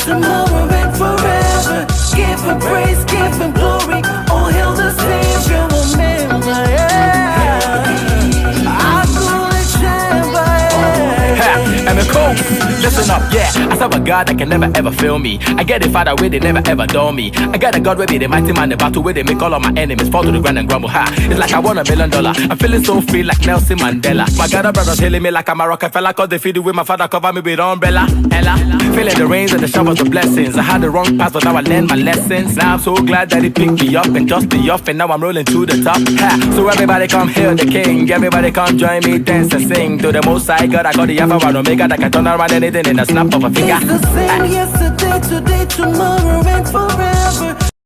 tomorrow, and forever. Give him praise, give him glory. Oh, hail the Savior, remember, And the coast, listen up, yeah. I serve a God that can never ever fail me. I get a Father where they never ever dull me. I got a God where be the mighty man, the battle where they make all of my enemies fall to the ground and grumble. Ha! It's like I won $1 million. I'm feeling so free like Nelson Mandela. My God, brothers hailing me like I'm a Rockefeller, cause they feed it with my father, cover me with umbrella. Ella, feeling the rains and the showers of blessings. I had the wrong path, but now I learned my lessons. Now I'm so glad that he picked me up and dusted me off, and now I'm rolling to the top. Ha! So everybody come hail the King. Everybody come join me, dance and sing to the Most High God. I got the Alpha and Omega that can turn around anything in a snap of a finger. It's the same yesterday, today, tomorrow, and forever.